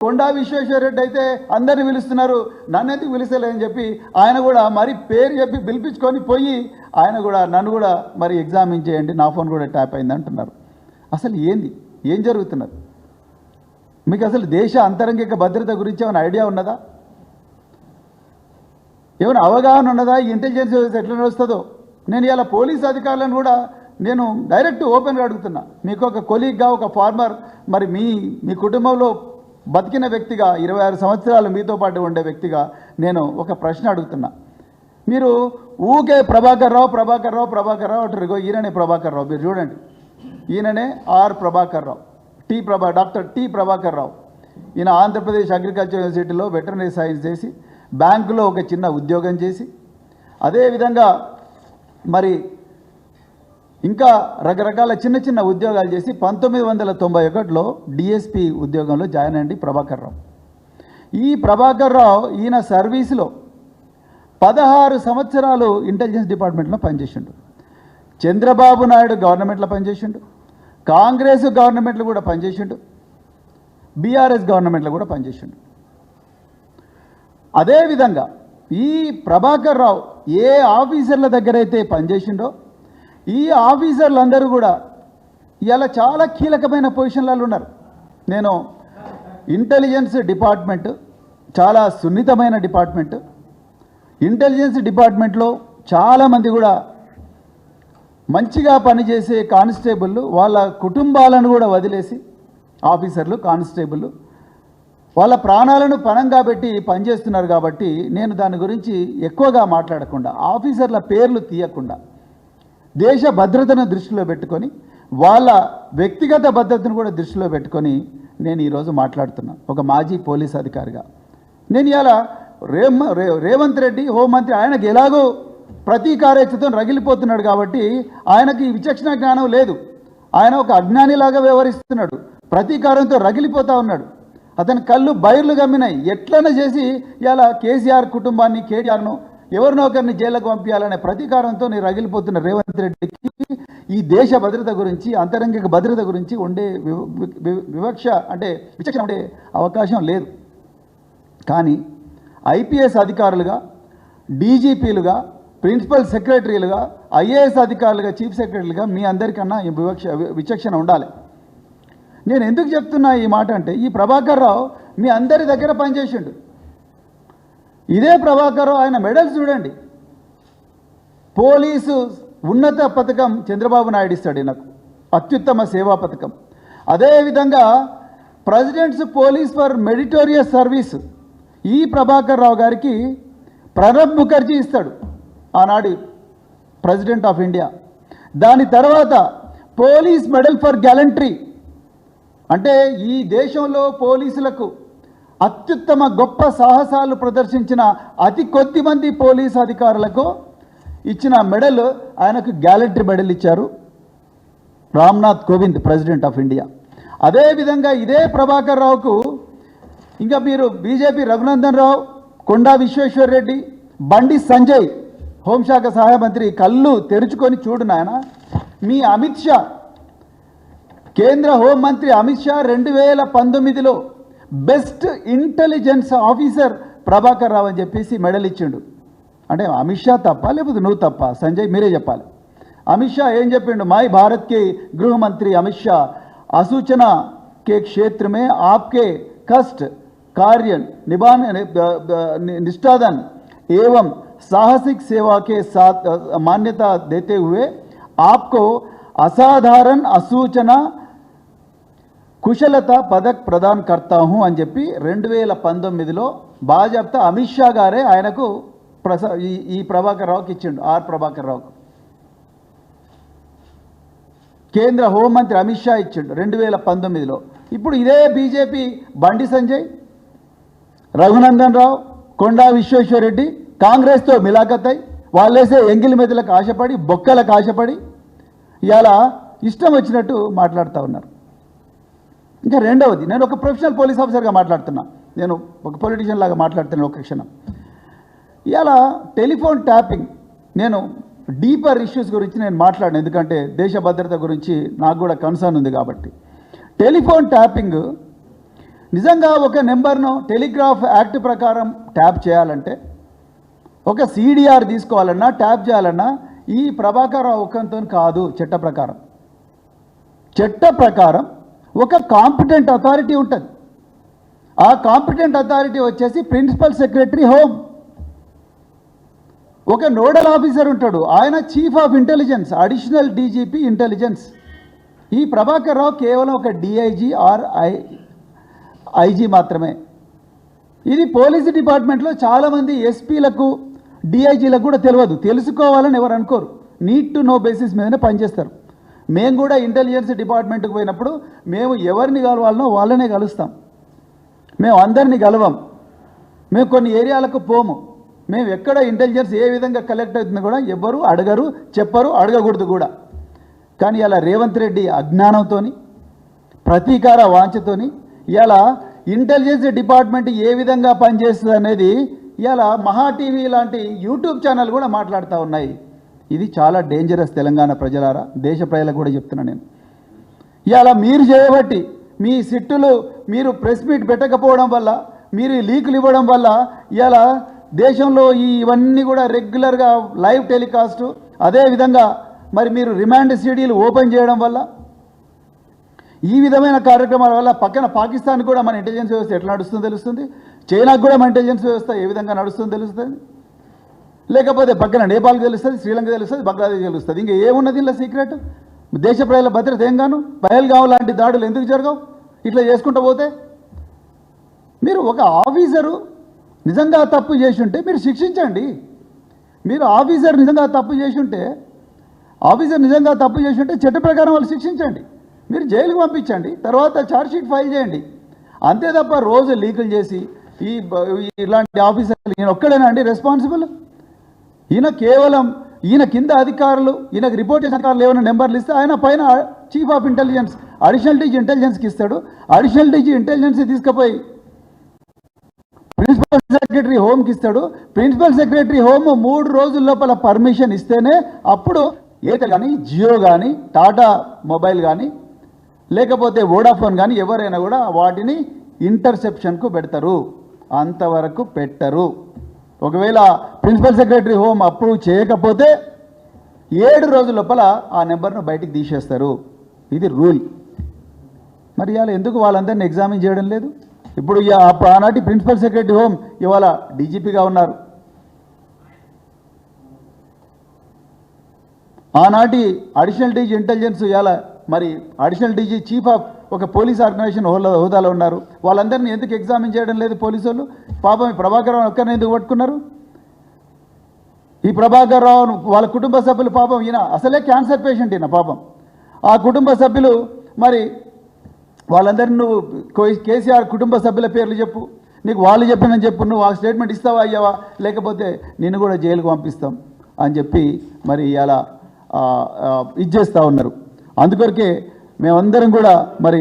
కొండా విశ్వేశ్వరరెడ్డి అయితే అందరిని పిలుస్తున్నారు, నన్ను ఎందుకు పిలుస్తలేదని చెప్పి ఆయన కూడా మరి పేరు చెప్పి పిలిపించుకొని పోయి ఆయన కూడా నన్ను కూడా మరి ఎగ్జామిన్ చేయండి, నా ఫోన్ కూడా ట్యాప్ అయింది అంటున్నారు. అసలు ఏంది, ఏం జరుగుతున్నది? మీకు అసలు దేశ అంతరంగిక భద్రత గురించి ఏమైనా ఐడియా ఉన్నదా? ఏమైనా అవగాహన ఉన్నదా? ఈ ఇంటెలిజెన్స్ ఎట్లా నడుస్తుందో? నేను ఇలా పోలీస్ అధికారులను కూడా నేను డైరెక్ట్ ఓపెన్గా అడుగుతున్నా. మీకు ఒక కొలీగ్గా, ఒక ఫార్మర్, మరి మీ కుటుంబంలో బతికిన వ్యక్తిగా, 26 సంవత్సరాలు మీతో పాటు ఉండే వ్యక్తిగా నేను ఒక ప్రశ్న అడుగుతున్నా. మీరు ఊకే ప్రభాకర్ రావు అంటారు. ఈయననే ప్రభాకర్ రావు, మీరు చూడండి, ఈయననే R Prabhakar Rao, doctor T Prabhakar Rao. ఈయన ఆంధ్రప్రదేశ్ అగ్రికల్చర్ యూనివర్సిటీలో వెటర్నరీ సైన్స్ చేసి, బ్యాంకులో ఒక చిన్న ఉద్యోగం చేసి, అదేవిధంగా మరి ఇంకా రకరకాల చిన్న చిన్న ఉద్యోగాలు చేసి 1991లో డిఎస్పి ఉద్యోగంలో జాయిన్ అయ్యండి ప్రభాకర్ రావు. ఈ ప్రభాకర్ రావు ఈయన సర్వీసులో 16 సంవత్సరాలు ఇంటెలిజెన్స్ డిపార్ట్మెంట్లో పనిచేసిండు. చంద్రబాబు నాయుడు గవర్నమెంట్లో పనిచేసిండు, కాంగ్రెస్ గవర్నమెంట్లో కూడా పనిచేసిండు, బీఆర్ఎస్ గవర్నమెంట్లో కూడా పనిచేసిండు. అదేవిధంగా ఈ ప్రభాకర్ రావు ఏ ఆఫీసర్ల దగ్గర అయితే పనిచేసిండో ఈ ఆఫీసర్లందరూ కూడా ఇలా చాలా కీలకమైన పొజిషన్లలో ఉన్నారు. నేను ఇంటెలిజెన్స్ డిపార్ట్మెంట్ చాలా సున్నితమైన డిపార్ట్మెంట్. ఇంటెలిజెన్స్ డిపార్ట్మెంట్లో చాలామంది కూడా మంచిగా పనిచేసే కానిస్టేబుళ్ళు వాళ్ళ కుటుంబాలను కూడా వదిలేసి, ఆఫీసర్లు కానిస్టేబుళ్ళు వాళ్ళ ప్రాణాలను పణంగా పెట్టి పనిచేస్తున్నారు. కాబట్టి నేను దాని గురించి ఎక్కువగా మాట్లాడకుండా, ఆఫీసర్ల పేర్లు తీయకుండా, దేశ భద్రతను దృష్టిలో పెట్టుకొని, వాళ్ళ వ్యక్తిగత భద్రతను కూడా దృష్టిలో పెట్టుకొని నేను ఈరోజు మాట్లాడుతున్నాను ఒక మాజీ పోలీస్ అధికారిగా. నేను ఇలా రేవంత్ రెడ్డి హోంమంత్రి, ఆయనకు ఎలాగో ప్రతీకారేచ్ఛతో రగిలిపోతున్నాడు కాబట్టి ఆయనకి విచక్షణ జ్ఞానం లేదు. ఆయన ఒక అజ్ఞానిలాగా వ్యవహరిస్తున్నాడు, ప్రతీకారంతో రగిలిపోతూ ఉన్నాడు. అతని కళ్ళు బైర్లు గమ్మినాయి. ఎట్లనే చేసి ఇలా కేసీఆర్ కుటుంబాన్ని, కేటీఆర్ను, ఎవరినో ఒకరిని జైలుకు పంపించాలనే ప్రతీకారంతో నేను రగిలిపోతున్న రేవంత్ రెడ్డికి ఈ దేశ భద్రత గురించి, అంతరంగిక భద్రత గురించి ఉండే విచక్షణ ఉండే అవకాశం లేదు. కానీ ఐపీఎస్ అధికారులుగా, డీజీపీలుగా, ప్రిన్సిపల్ సెక్రటరీలుగా, ఐఏఎస్ అధికారులుగా, చీఫ్ సెక్రటరీలుగా మీ అందరికన్నా విచక్షణ ఉండాలి. నేను ఎందుకు చెప్తున్నా ఈ మాట అంటే, ఈ ప్రభాకర్ రావు మీ అందరి దగ్గర పనిచేసిండు. ఇదే ప్రభాకర్ రావు ఆయన మెడల్స్ చూడండి. పోలీసు ఉన్నత పథకం చంద్రబాబు నాయుడు ఇస్తాడు నాకు, అత్యుత్తమ సేవా పథకం. అదేవిధంగా presidents police for meritorious service ఈ ప్రభాకర్ రావు గారికి ప్రణబ్ ముఖర్జీ ఇస్తాడు, ఆనాడు ప్రెసిడెంట్ ఆఫ్ ఇండియా. దాని తర్వాత పోలీస్ మెడల్ ఫర్ గ్యాలంట్రీ, అంటే ఈ దేశంలో పోలీసులకు అత్యుత్తమ గొప్ప సాహసాలు ప్రదర్శించిన అతి కొద్ది మంది పోలీస్ అధికారులకు ఇచ్చిన మెడల్, ఆయనకు గ్యాలంట్రీ మెడల్ ఇచ్చారు Ramnath Kovind, president of India. అదేవిధంగా ఇదే ప్రభాకర్ రావుకు ఇంకా మీరు బీజేపీ రఘునందన్ రావు, కొండా విశ్వేశ్వరరెడ్డి, బండి సంజయ్ హోంశాఖ సహాయ మంత్రి, కళ్ళు తెరుచుకొని చూడు నాయన, మీ అమిత్ షా, కేంద్ర హోంమంత్రి అమిత్ షా 2019లో best intelligence officer Prabhakar Rao అని చెప్పేసి మెడల్ ఇచ్చిండు. అంటే అమిత్ షా తప్ప లేకపోతే నువ్వు తప్ప? సంజయ్ మీరే చెప్పాలి. అమిత్ షా ఏం చెప్పిండు? మై భారత్ के गृह मंत्री अमित शाह आसूचना के क्षेत्र में आपके कष्ट कार्य निष्ठादन एवं साहसिक सेवा के साथ मान्यता देते हुए आपको असाधारण असूचना కుశలత పదక్ ప్రదాన్ కర్తా హూ అని చెప్పి 2019లో బాజాప్తా అమిత్ షా గారే ఆయనకు ఈ ప్రభాకర్ రావుకి ఇచ్చిండు, ఆర్ ప్రభాకర్ రావుకు. కేంద్ర హోంమంత్రి అమిత్ షా ఇచ్చిండు 2019లో. ఇప్పుడు ఇదే బీజేపీ బండి సంజయ్, రఘునందన్ రావు, కొండా విశ్వేశ్వరరెడ్డి కాంగ్రెస్తో మిలాఖత్ అయి వాళ్ళేసే ఎంగిలి మెదలకు ఆశపడి, బొక్కలకు ఆశపడి ఇలా ఇష్టం వచ్చినట్టు మాట్లాడుతూ ఉన్నారు. ఇంకా రెండవది, నేను ఒక ప్రొఫెషనల్ పోలీస్ ఆఫీసర్గా మాట్లాడుతున్నా, నేను ఒక పొలిటీషియన్ లాగా మాట్లాడుతున్నాను ఒక క్షణం. ఇలా టెలిఫోన్ ట్యాపింగ్, నేను డీపర్ ఇష్యూస్ గురించి నేను మాట్లాడాను, ఎందుకంటే దేశ భద్రత గురించి నాకు కూడా కన్సర్న్ ఉంది కాబట్టి. టెలిఫోన్ ట్యాపింగ్ నిజంగా ఒక నెంబర్ను టెలిగ్రాఫ్ యాక్ట్ ప్రకారం ట్యాప్ చేయాలంటే, ఒక సిడిఆర్ తీసుకోవాలన్నా ట్యాప్ చేయాలన్నా ఈ ప్రభాకర్ రావు ఒక్కంతో కాదు. చట్ట ప్రకారం ఒక కాంపిటెంట్ అథారిటీ ఉంటుంది. ఆ కాంపిటెంట్ అథారిటీ వచ్చేసి ప్రిన్సిపల్ సెక్రటరీ హోమ్. ఒక నోడల్ ఆఫీసర్ ఉంటాడు, ఆయన chief of intelligence, additional DGP intelligence. ఈ ప్రభాకర్ రావు కేవలం ఒక డిఐజీ ఆర్ ఐజీ మాత్రమే. ఇది పోలీస్ డిపార్ట్మెంట్లో చాలామంది ఎస్పీలకు డిఐజీలకు కూడా తెలియదు. తెలుసుకోవాలని ఎవరు అనుకోరు. నీడ్ టు నో బేసిస్ మీదనే పనిచేస్తారు. మేము కూడా ఇంటెలిజెన్స్ డిపార్ట్మెంట్కి పోయినప్పుడు మేము ఎవరిని కలవాలనో వాళ్ళనే కలుస్తాం. మేము అందరినీ కలవం. మేము కొన్ని ఏరియాలకు పోము. మేము ఎక్కడ ఇంటెలిజెన్స్ ఏ విధంగా కలెక్ట్ అవుతుందో కూడా ఎవ్వరు అడగరు, చెప్పరు, అడగకూడదు కూడా. కానీ ఇలా రేవంత్ రెడ్డి అజ్ఞానంతో, ప్రతీకార వాంఛతోని ఇలా ఇంటెలిజెన్స్ డిపార్ట్మెంట్ ఏ విధంగా పనిచేస్తుంది అనేది ఇలా మహా టీవీ లాంటి యూట్యూబ్ ఛానల్ కూడా మాట్లాడుతూ ఉన్నాయి. ఇది చాలా డేంజరస్. తెలంగాణ ప్రజలారా, దేశ ప్రజలకు కూడా చెప్తున్నా నేను. ఇలా మీరు చేయబట్టి మీ సిట్టులు మీరు ప్రెస్ మీట్ పెట్టకపోవడం వల్ల, మీరు లీకులు ఇవ్వడం వల్ల ఇలా దేశంలో ఇవన్నీ కూడా రెగ్యులర్గా లైవ్ టెలికాస్టు, అదేవిధంగా మరి మీరు రిమాండ్ సీడీలు ఓపెన్ చేయడం వల్ల, ఈ విధమైన కార్యక్రమాల వల్ల పక్కన పాకిస్తాన్ కూడా మన ఇంటెలిజెన్స్ వ్యవస్థ ఎట్లా నడుస్తుందో తెలుస్తుంది. చైనాకు కూడా మన ఇంటెలిజెన్స్ వ్యవస్థ ఏ విధంగా నడుస్తుందో తెలుస్తుంది. లేకపోతే పక్కన నేపాల్కి తెలుస్తుంది, శ్రీలంక తెలుస్తుంది, బంగ్లాదేశ్ తెలుస్తుంది. ఇంకా ఏమున్నది ఇలా సీక్రెట్? దేశ ప్రజల భద్రత ఏం గాను? పహల్గాం లాంటి దాడులు ఎందుకు జరగవు? ఇట్లా చేసుకుంటూ పోతే మీరు ఒక ఆఫీసరు నిజంగా తప్పు చేసి ఉంటే మీరు శిక్షించండి. మీరు ఆఫీసర్ నిజంగా తప్పు చేసి ఉంటే చట్ట ప్రకారం వాళ్ళు శిక్షించండి. మీరు జైలుకు పంపించండి, తర్వాత ఛార్జ్షీట్ ఫైల్ చేయండి. అంతే తప్ప రోజు లీకులు చేసి ఇలాంటి ఆఫీసర్లు ఈయన ఒక్కడేనా అండి రెస్పాన్సిబుల్? ఈయన కింద అధికారులు, ఈయనకు రిపోర్ట్ చేసిన అధికారులు ఏమైనా నెంబర్లు ఇస్తే ఆయన పైన chief of intelligence, additional DG ఇంటెలిజెన్స్కి ఇస్తాడు. అడిషనల్ డీజీ ఇంటెలిజెన్స్ తీసుకుపోయి ప్రిన్సిపల్ సెక్రటరీ హోమ్కి ఇస్తాడు. ప్రిన్సిపల్ సెక్రటరీ హోమ్ 3 రోజుల లోపల పర్మిషన్ ఇస్తేనే అప్పుడు ఎయిర్టెల్ కానీ, జియో కానీ, టాటా మొబైల్ కానీ, లేకపోతే వోడాఫోన్ కానీ ఎవరైనా కూడా వాటిని ఇంటర్సెప్షన్కు పెడతారు. అంతవరకు పెట్టరు. ఒకవేళ ప్రిన్సిపల్ సెక్రటరీ హోమ్ అప్రూవ్ చేయకపోతే 7 రోజుల లోపల ఆ నెంబర్ను బయటికి తీసేస్తారు. ఇది రూల్. మరి ఇవాళ ఎందుకు వాళ్ళందరినీ ఎగ్జామిన్ చేయడం లేదు? ఇప్పుడు ఆనాటి ప్రిన్సిపల్ సెక్రటరీ హోమ్ ఇవాళ డీజీపీగా ఉన్నారు. ఆనాటి అడిషనల్ డీజీ ఇంటెలిజెన్స్ ఇవాళ మరి అడిషనల్ డీజీ చీఫ్ ఆఫ్ ఒక పోలీస్ ఆర్గనైజేషన్ హోదాలో ఉన్నారు. వాళ్ళందరినీ ఎందుకు ఎగ్జామిన్ చేయడం లేదు పోలీసు వాళ్ళు? పాపం ఈ ప్రభాకర్ రావు ఒక్కరిని ఎందుకు పట్టుకున్నారు? ఈ ప్రభాకర్ రావును వాళ్ళ కుటుంబ సభ్యులు పాపం, ఈయన అసలే క్యాన్సర్ పేషెంట్, ఈయన పాపం. ఆ కుటుంబ సభ్యులు మరి వాళ్ళందరినీ నువ్వు కేసీఆర్ కుటుంబ సభ్యుల పేర్లు చెప్పు, నీకు వాళ్ళు చెప్పినని చెప్పు, నువ్వు ఆ స్టేట్మెంట్ ఇస్తావా అయ్యావా, లేకపోతే నిన్ను కూడా జైలుకు పంపిస్తాం అని చెప్పి మరి ఇలా ఇచ్చేస్తూ ఉన్నారు. అందుకొరకే మేమందరం కూడా మరి